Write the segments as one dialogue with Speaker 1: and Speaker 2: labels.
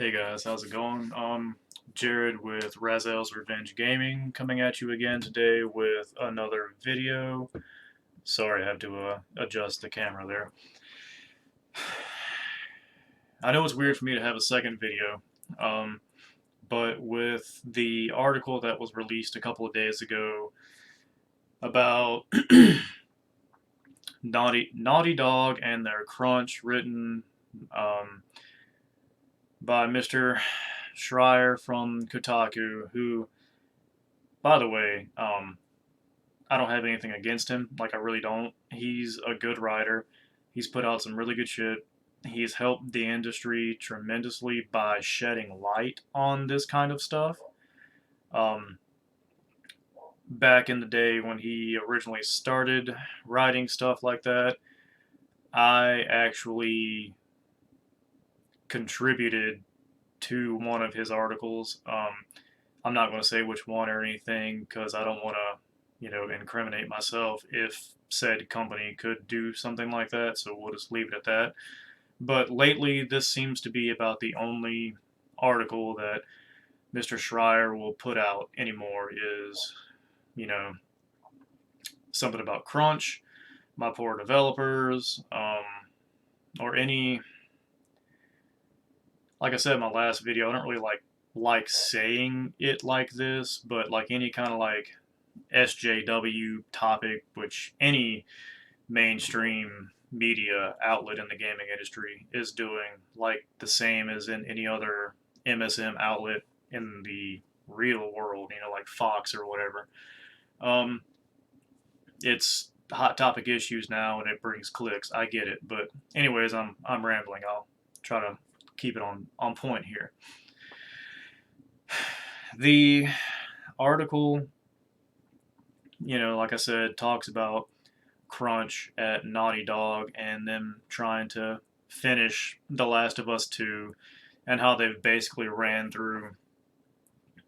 Speaker 1: Hey guys, how's it going? Jared with Razel's Revenge Gaming coming at you again today with another video. Sorry, I have to adjust the camera there. I know it's weird for me to have a second video, um, but with the article that was released a couple of days ago about Naughty Dog and their crunch, written um, by Mr. Schreier from Kotaku, who, by the way, I don't have anything against him. Like, I really don't. He's a good writer. He's put out some really good shit. He's helped the industry tremendously by shedding light on this kind of stuff. Um, Back in the day when he originally started writing stuff like that, I actually contributed to one of his articles. I'm not going to say which one or anything because I don't want to, incriminate myself if said company could do something like that. So we'll just leave it at that. But lately, this seems to be about the only article that Mr. Schreier will put out anymore is, you know, something about crunch, my poor developers, or any. Like I said in my last video, I don't really like saying it like this, but like any kind of like SJW topic, which any mainstream media outlet in the gaming industry is doing, like the same as in any other MSM outlet in the real world, like Fox or whatever. Um, it's hot topic issues now, and it brings clicks. I get it, but anyways, I'm rambling. I'll try to keep it on point here. The article, like I said, talks about crunch at Naughty Dog and them trying to finish The Last of Us 2 and how they've basically ran through,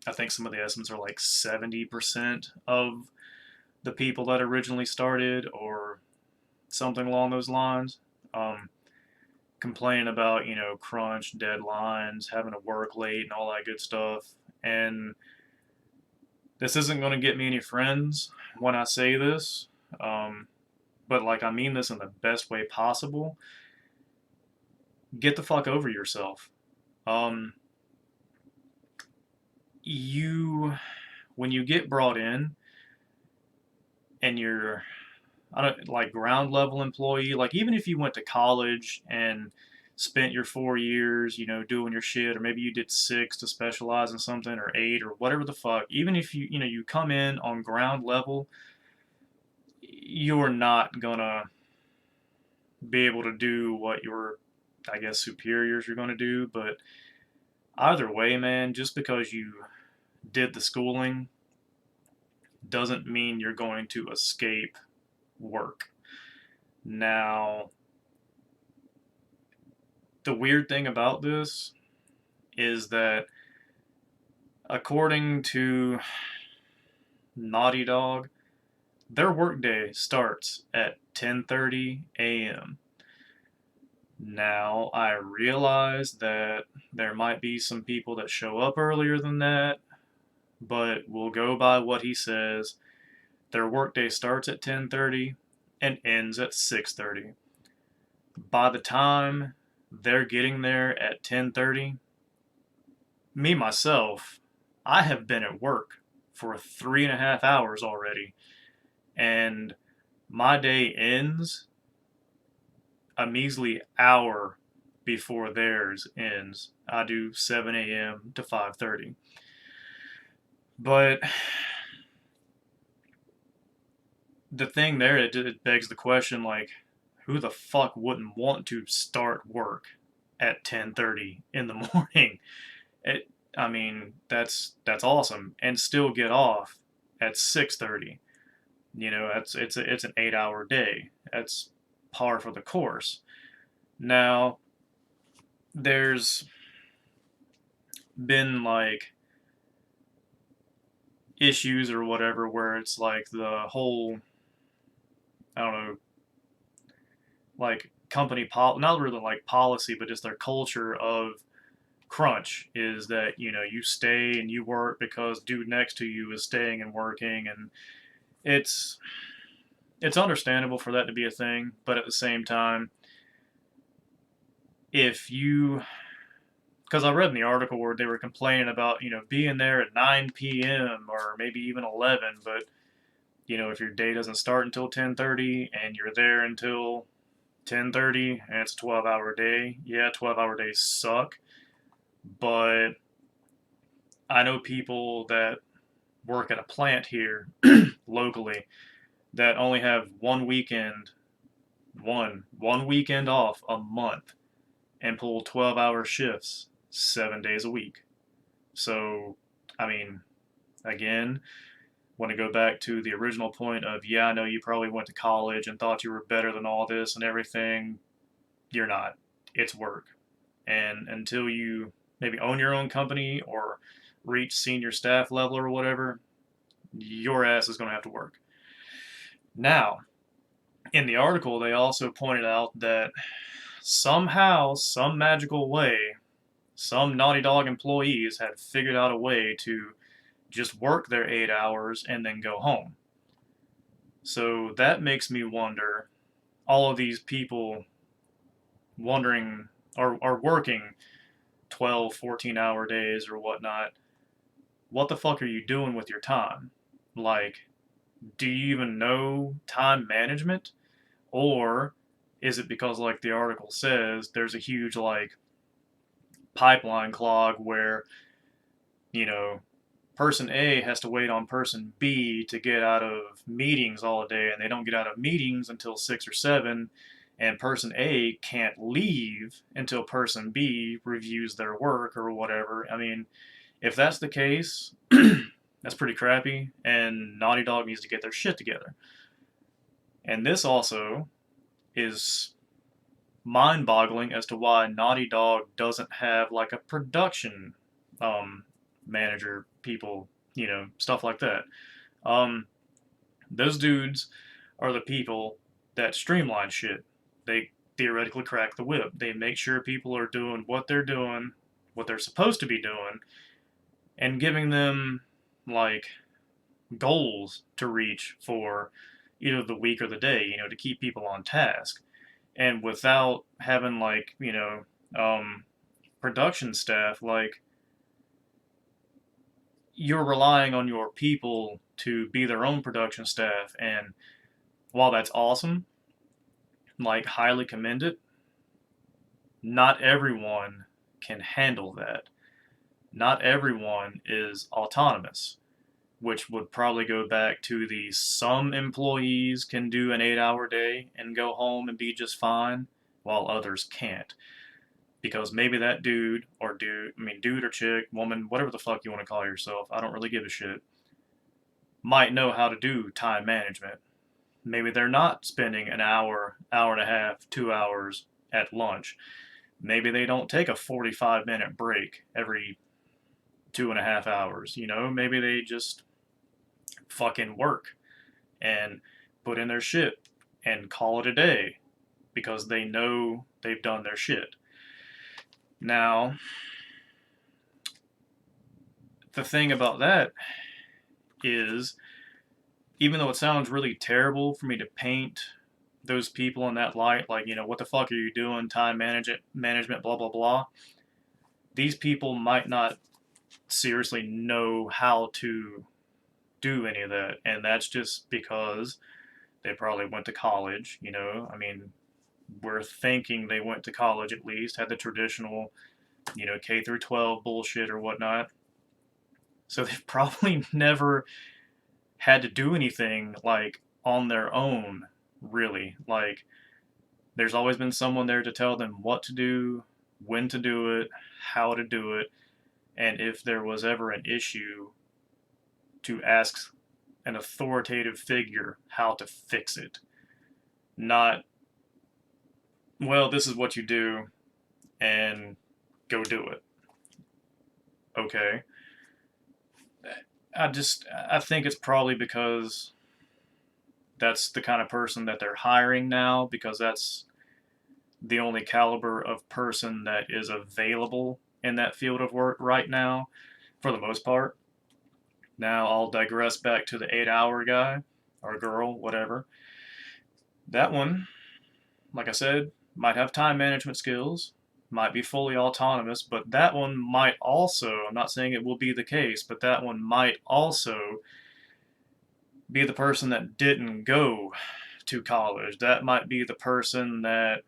Speaker 1: I think some of the estimates are like 70% of the people that originally started or something along those lines. Um, Complaining about, crunch, deadlines, having to work late and all that good stuff. And this isn't going to get me any friends when I say this. Um, but like I mean this in the best way possible. Get the fuck over yourself. Um, you when you get brought in and you're I don't like ground level employee, like even if you went to college and spent your 4 years, doing your shit, or maybe you did 6 to specialize in something, or 8, or whatever the fuck. Even if you come in on ground level, you're not gonna be able to do what your, I guess, superiors are gonna do. But either way, man, just because you did the schooling doesn't mean you're going to escape work. Now, the weird thing about this is that according to Naughty Dog, their workday starts at 10:30 a.m. Now, I realize that there might be some people that show up earlier than that, but we'll go by what he says. Their workday starts at 10:30 and ends at 6:30. By the time they're getting there at 10:30, me myself, I have been at work for 3.5 hours already, and my day ends a measly hour before theirs ends. I do 7 a.m. to 5:30. But the thing there, it begs the question, like, who the fuck wouldn't want to start work at 10:30 in the morning? I mean, that's awesome, and still get off at 6:30. It's an 8-hour day. That's par for the course. Now, there's been like issues or whatever where it's like the whole, I don't know, like company not really like policy, but just their culture of crunch is that, you stay and you work because dude next to you is staying and working, and it's it's understandable for that to be a thing, but at the same time, if you because I read in the article where they were complaining about, being there at 9 p.m. or maybe even 11, but if your day doesn't start until 10:30 and you're there until 10:30 and it's a 12-hour day, yeah, 12-hour days suck, but I know people that work at a plant here locally that only have one weekend off a month and pull 12-hour shifts 7 days a week. So, I mean, again, want to go back to the original point of, yeah, I know you probably went to college and thought you were better than all this and everything. You're not. It's work. And until you maybe own your own company or reach senior staff level or whatever, your ass is going to have to work. Now, in the article, they also pointed out that somehow, some magical way, some Naughty Dog employees had figured out a way to just work their 8 hours and then go home. So that makes me wonder, all of these people wondering, are working 12, 14-hour days or whatnot, what the fuck are you doing with your time? Like, do you even know time management? Or is it because, like the article says, there's a huge, like, pipeline clog where, you know, person A has to wait on person B to get out of meetings all day, and they don't get out of meetings until 6 or 7, and person A can't leave until person B reviews their work or whatever. I mean, if that's the case, that's pretty crappy, and Naughty Dog needs to get their shit together. And this also is mind-boggling as to why Naughty Dog doesn't have like a production manager, people, stuff like that. Um, those dudes are the people that streamline shit. They theoretically crack the whip. They make sure people are doing what they're doing, what they're supposed to be doing, and giving them like goals to reach for either the week or the day, to keep people on task. And without having like, production staff, like, you're relying on your people to be their own production staff. And while that's awesome, like, highly commend it, not everyone can handle that. Not everyone is autonomous, which would probably go back to the some employees can do an 8-hour day and go home and be just fine, while others can't. Because maybe that dude or chick, woman, whatever the fuck you want to call yourself, I don't really give a shit, might know how to do time management. Maybe they're not spending an hour, hour and a half, 2 hours at lunch. Maybe they don't take a 45-minute break every 2.5 hours. Maybe they just fucking work and put in their shit and call it a day because they know they've done their shit. Now, the thing about that is, even though it sounds really terrible for me to paint those people in that light, like, what the fuck are you doing, time management, blah, blah, blah, these people might not seriously know how to do any of that. And that's just because they probably went to college, I mean, we're thinking they went to college at least, had the traditional, K through 12 bullshit or whatnot. So they've probably never had to do anything like on their own, really. Like, there's always been someone there to tell them what to do, when to do it, how to do it, and if there was ever an issue, to ask an authoritative figure how to fix it. Not, well, this is what you do, and go do it. Okay. I think it's probably because that's the kind of person that they're hiring now, because that's the only caliber of person that is available in that field of work right now, for the most part. Now I'll digress back to the 8 hour guy or girl, whatever. That one, like I said, might have time management skills, might be fully autonomous, but that one might also, I'm not saying it will be the case, but that one might also be the person that didn't go to college. That might be the person that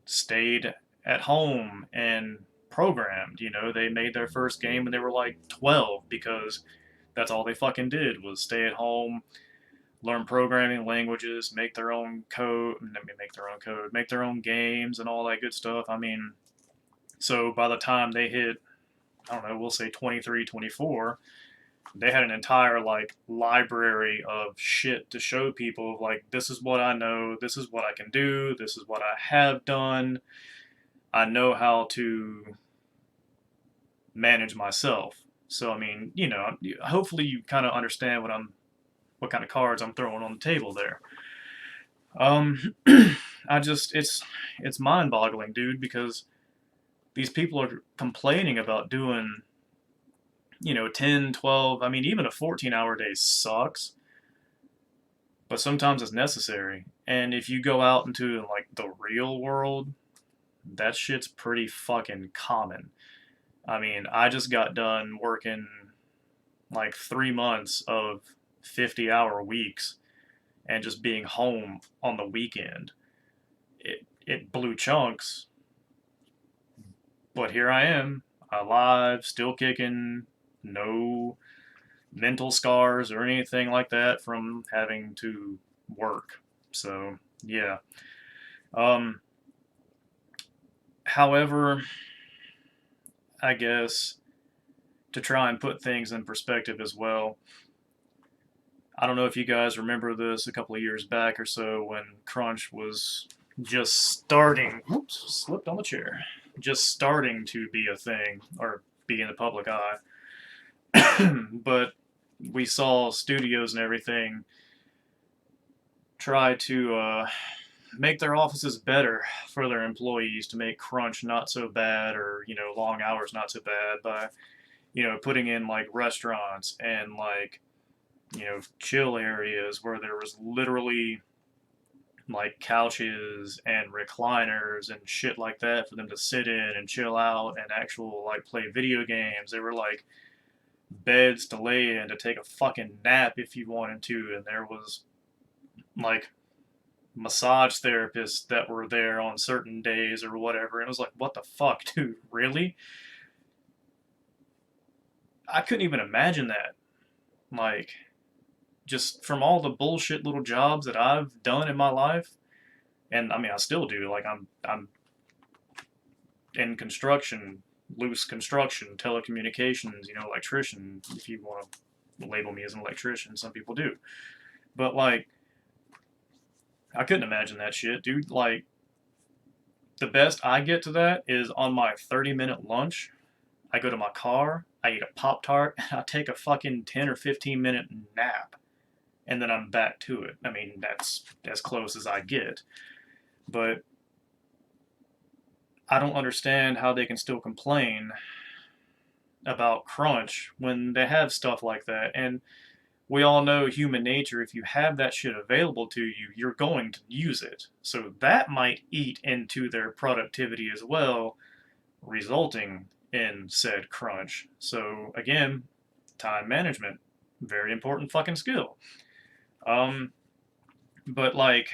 Speaker 1: stayed at home and programmed. You know, they made their first game when they were like 12 because that's all they fucking did was stay at home, learn programming languages, make their own code, make their own games and all that good stuff. I mean, so by the time they hit, I don't know, we'll say 23, 24, they had an entire like library of shit to show people like this is what I know, this is what I can do, this is what I have done. I know how to manage myself. So I mean, you know, hopefully you kind of understand what kind of cards I'm throwing on the table there. I just it's mind-boggling, dude, because these people are complaining about doing, you know, 10, 12, I mean even a 14-hour day sucks, but sometimes it's necessary. And if you go out into like the real world, that shit's pretty fucking common. I mean, I just got done working like 3 months of 50-hour weeks and just being home on the weekend. It blew chunks, but here I am, alive, still kicking, no mental scars or anything like that from having to work. So, yeah. Um, However, I guess to try and put things in perspective as well, I don't know if you guys remember this a couple of years back or so when crunch was just starting. Oops, slipped on the chair. Just starting to be a thing or be in the public eye. But we saw studios and everything try to make their offices better for their employees to make crunch not so bad or, you know, long hours not so bad by, you know, putting in like restaurants and like, you know, chill areas where there was literally like couches and recliners and shit like that for them to sit in and chill out and actual like play video games. They were like beds to lay in to take a fucking nap if you wanted to, and there was like massage therapists that were there on certain days or whatever. And it was like, what the fuck, dude? Really? I couldn't even imagine that. Like, just from all the bullshit little jobs that I've done in my life, and I mean, I still do. Like, I'm in construction, loose construction, telecommunications, you know, electrician. If you want to label me as an electrician, some people do. But like, I couldn't imagine that shit, dude. Like, the best I get to that is on my 30-minute lunch. I go to my car, I eat a Pop Tart, and I take a fucking 10 or 15-minute nap. And then I'm back to it. I mean, that's as close as I get. But I don't understand how they can still complain about crunch when they have stuff like that. And we all know human nature. If you have that shit available to you, you're going to use it. So that might eat into their productivity as well, resulting in said crunch. So again, time management, very important fucking skill. Um, but like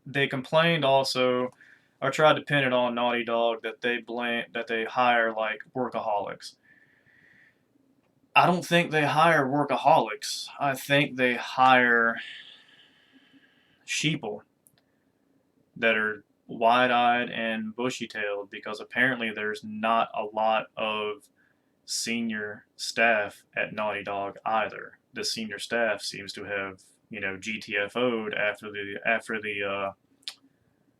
Speaker 1: they complained also, or tried to pin it on Naughty Dog that they hire like workaholics. I don't think they hire workaholics. I think they hire sheeple that are wide-eyed and bushy-tailed because apparently there's not a lot of senior staff at Naughty Dog either. The senior staff seems to have, you know, GTFO'd after the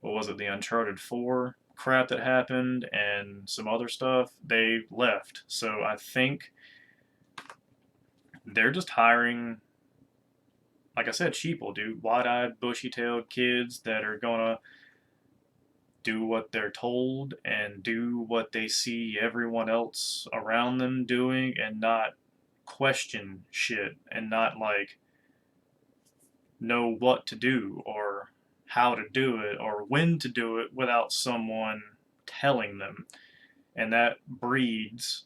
Speaker 1: what was it, the Uncharted 4 crap that happened and some other stuff. They left. So I think they're just hiring, like I said, sheeple, dude, wide-eyed, bushy-tailed kids that are gonna do what they're told and do what they see everyone else around them doing and not question shit and not like know what to do or how to do it or when to do it without someone telling them. And that breeds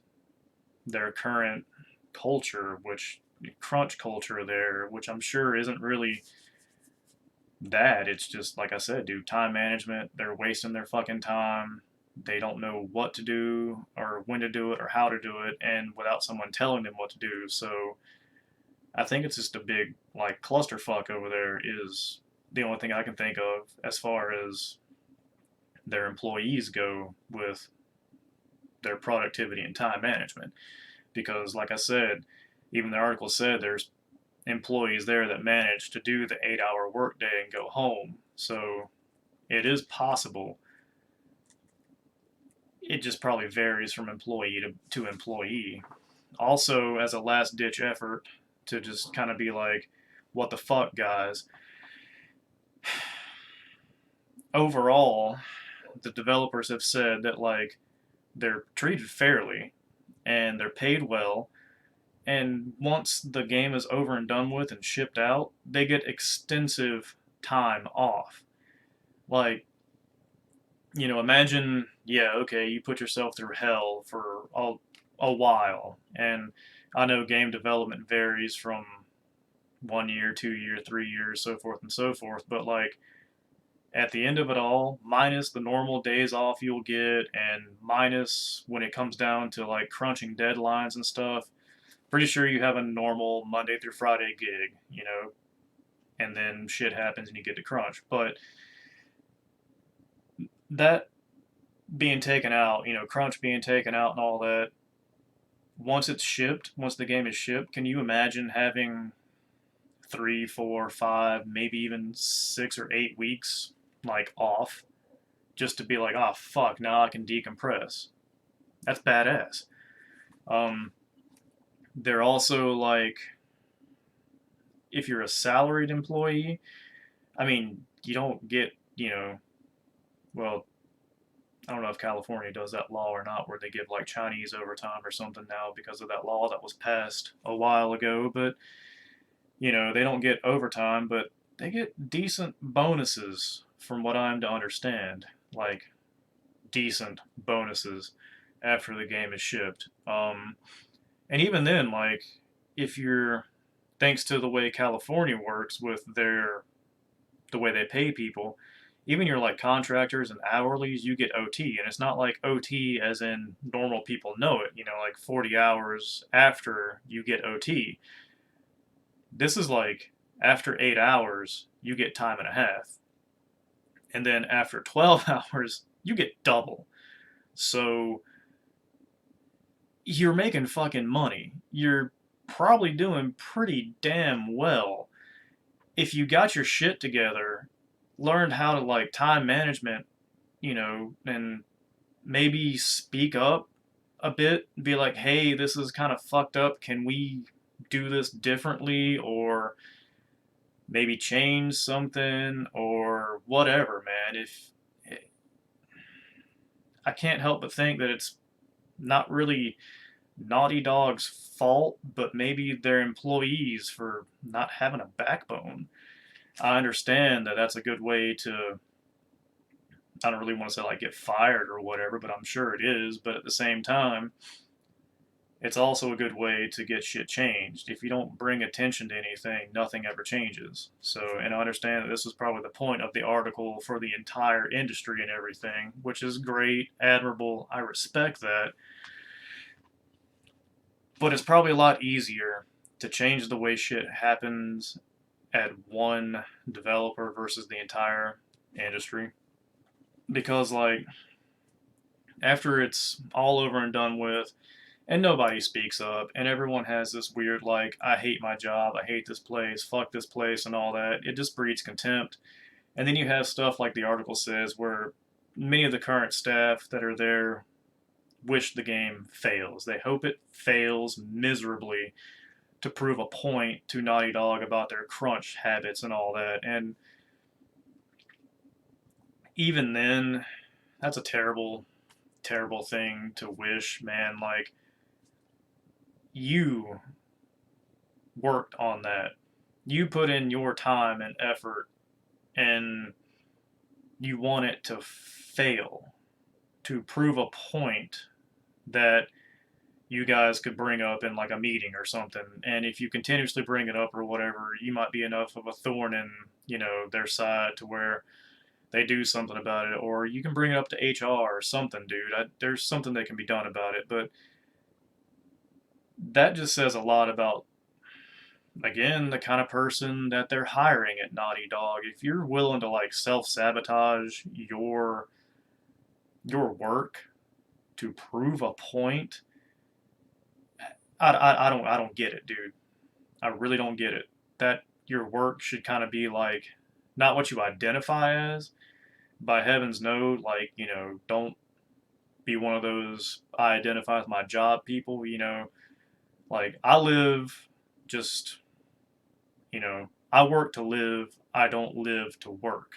Speaker 1: their current culture, which crunch culture there, which I'm sure isn't really that. It's just like I said, dude, time management. They're wasting their fucking time. They don't know what to do or when to do it or how to do it, and without someone telling them what to do. So I think it's just a big like clusterfuck over there. Is the only thing I can think of as far as their employees go with their productivity and time management. Because, like I said, even the article said there's employees there that manage to do the 8 hour workday and go home. So it is possible. It just probably varies from employee to employee. Also, as a last ditch effort to just kind of be like, what the fuck, guys? Overall, the developers have said that like they're treated fairly and they're paid well, and once the game is over and done with and shipped out, they get extensive time off. Like, imagine, yeah, okay, you put yourself through hell for a while, and I know game development varies from 1 year, 2 year, 3 years, so forth and so forth, but like, at the end of it all, minus the normal days off you'll get, and minus when it comes down to like crunching deadlines and stuff, pretty sure you have a normal Monday through Friday gig, and then shit happens and you get to crunch. But that being taken out, crunch being taken out and all that, once it's shipped, once the game is shipped, can you imagine having 3, 4, 5, maybe even 6 or 8 weeks like off just to be like, oh fuck, now I can decompress? That's badass. Um, they're also like, if you're a salaried employee, I mean, you don't get, well, I don't know if California does that law or not, where they give like Chinese overtime or something now because of that law that was passed a while ago. But, they don't get overtime, but they get decent bonuses from what I'm to understand. Like, decent bonuses after the game is shipped. And even then, like, if you're, thanks to the way California works with the way they pay people, even your like contractors and hourlies, you get OT, and it's not like OT as in normal people know it. Like 40 hours after you get OT. This is like after 8 hours, you get time and a half, and then after 12 hours, you get double. So you're making fucking money. You're probably doing pretty damn well if you got your shit together, learned how to like time management, and maybe speak up a bit, be like, hey, this is kind of fucked up. Can we do this differently? Or maybe change something or whatever, man. If I can't help but think that it's not really Naughty Dog's fault, but maybe their employees for not having a backbone. I understand that that's a good way to, I don't really want to say like get fired or whatever, but I'm sure it is. But at the same time, it's also a good way to get shit changed. If you don't bring attention to anything, nothing ever changes. So, and I understand that this was probably the point of the article for the entire industry and everything, which is great, admirable. I respect that. But it's probably a lot easier to change the way shit happens at one developer versus the entire industry. Because, like, after it's all over and done with, and nobody speaks up, and everyone has this weird, like, I hate my job, I hate this place, fuck this place, and all that, it just breeds contempt. And then you have stuff like the article says, where many of the current staff that are there wish the game fails. They hope it fails miserably to prove a point to Naughty Dog about their crunch habits and all that. And even then, that's a terrible, terrible thing to wish, man. Like, you worked on that. You put in your time and effort, and you want it to fail to prove a point that you guys could bring up in like a meeting or something. And if you continuously bring it up or whatever, you might be enough of a thorn in, their side to where they do something about it. Or you can bring it up to HR or something, dude. There's something that can be done about it. But that just says a lot about, again, the kind of person that they're hiring at Naughty Dog. If you're willing to like self-sabotage your work to prove a point, I don't get it, dude. I really don't get it. That your work should kind of be like not what you identify as. By heavens, no. Like, don't be one of those I identify with my job people. Like I live just, I work to live. I don't live to work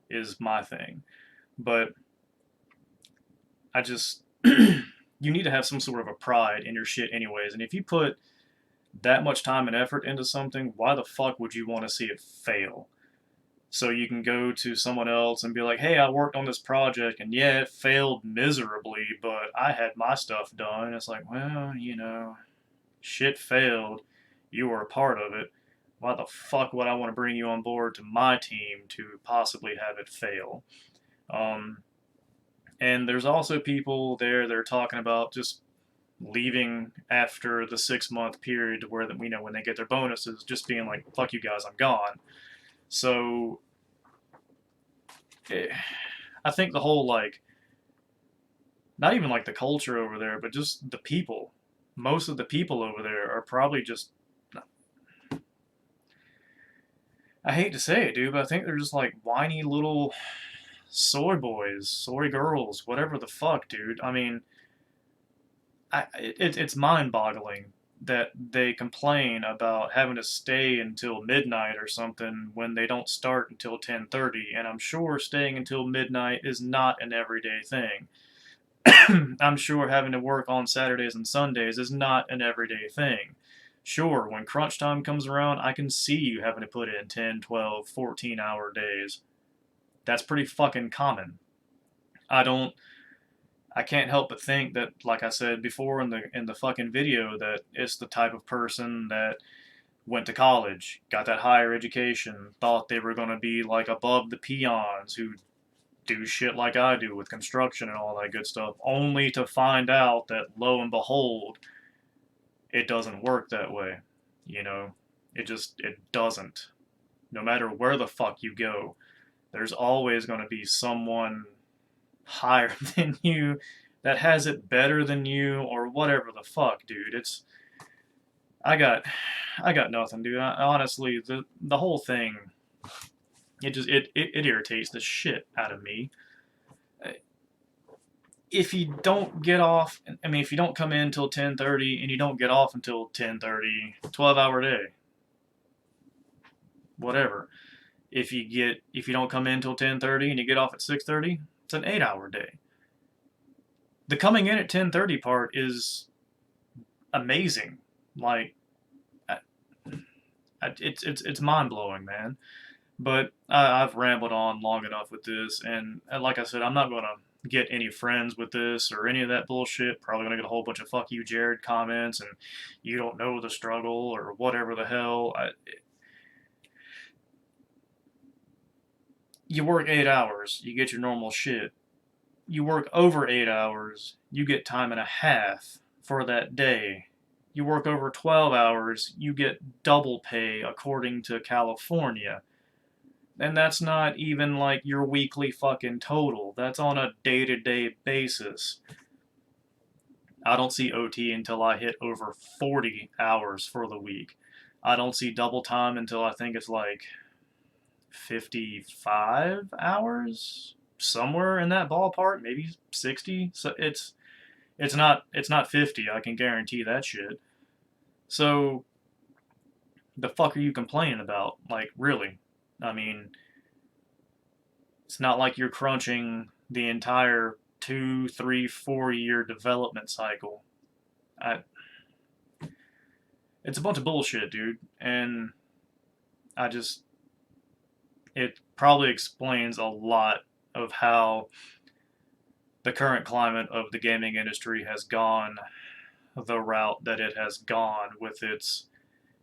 Speaker 1: is my thing. But I just you need to have some sort of a pride in your shit anyways. And if you put that much time and effort into something, why the fuck would you want to see it fail? So you can go to someone else and be like, hey, I worked on this project and yeah, it failed miserably, but I had my stuff done. It's like, well, shit failed. You were a part of it. Why the fuck would I want to bring you on board to my team to possibly have it fail? Um, and there's also people there that are talking about just leaving after the 6 month period where when they get their bonuses, just being like, fuck you guys, I'm gone. So eh, I think the whole like not even like the culture over there, but just the people. Most of the people over there are probably just. I hate to say it, dude, but I think they're just like whiny little soy boys, soy girls, whatever the fuck, dude. I mean, it's mind-boggling that they complain about having to stay until midnight or something when they don't start until 10:30, and I'm sure staying until midnight is not an everyday thing. I'm sure having to work on Saturdays and Sundays is not an everyday thing. Sure, when crunch time comes around, I can see you having to put in 10, 12, 14-hour days. That's pretty fucking common. I don't I can't help but think that, like I said before in the fucking video, that it's the type of person that went to college, got that higher education, thought they were gonna be like above the peons who do shit like I do with construction and all that good stuff, only to find out that lo and behold, it doesn't work that way. You know, it doesn't. No matter where the fuck you go, there's always going to be someone higher than you that has it better than you or whatever the fuck, dude. I got I got nothing, dude. Honestly, the whole thing, it irritates the shit out of me. If you don't get off, I mean, if you don't come in until 10:30 and you don't get off until 10:30, 12-hour day, whatever. If you don't come in until 10:30 and you get off at 6:30, it's an 8-hour day. The coming in at 10:30 part is amazing. Like, it's mind blowing, man. But I've rambled on long enough with this, and like I said, I'm not gonna get any friends with this or any of that bullshit. Probably gonna get a whole bunch of "fuck you, Jared" comments, and you don't know the struggle or whatever the hell. You work 8 hours, you get your normal shit. You work over 8 hours, you get time and a half for that day. You work over 12 hours, you get double pay according to California. And that's not even like your weekly fucking total. That's on a day to day basis. I don't see OT until I hit over 40 hours for the week. I don't see double time until I think it's like 55 hours, somewhere in that ballpark, maybe 60. So it's not 50, I can guarantee that shit. So the fuck are you complaining about? Like, really? I mean, it's not like you're crunching the entire 2, 3, 4 year development cycle. I, it's a bunch of bullshit, dude. And I just, it probably explains a lot of how the current climate of the gaming industry has gone the route that it has gone with its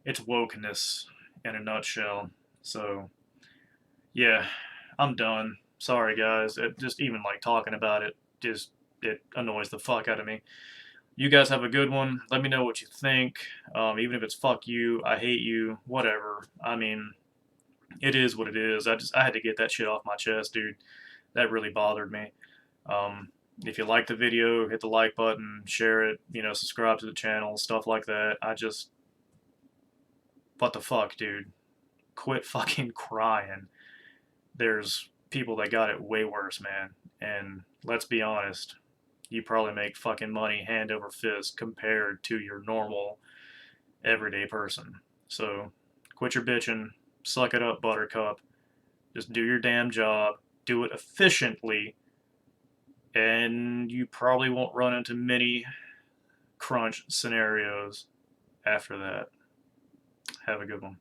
Speaker 1: wokeness in a nutshell. So yeah, I'm done. Sorry guys. It just even like talking about it just it annoys the fuck out of me. You guys have a good one. Let me know what you think. Even if it's fuck you, I hate you, whatever. I mean, it is what it is. I had to get that shit off my chest, dude. That really bothered me. Um, if you like the video, hit the like button, share it, subscribe to the channel, stuff like that. What the fuck, dude? Quit fucking crying. There's people that got it way worse, man. And let's be honest, you probably make fucking money hand over fist compared to your normal everyday person. So quit your bitching, suck it up, buttercup. Just do your damn job, do it efficiently, and you probably won't run into many crunch scenarios after that. Have a good one.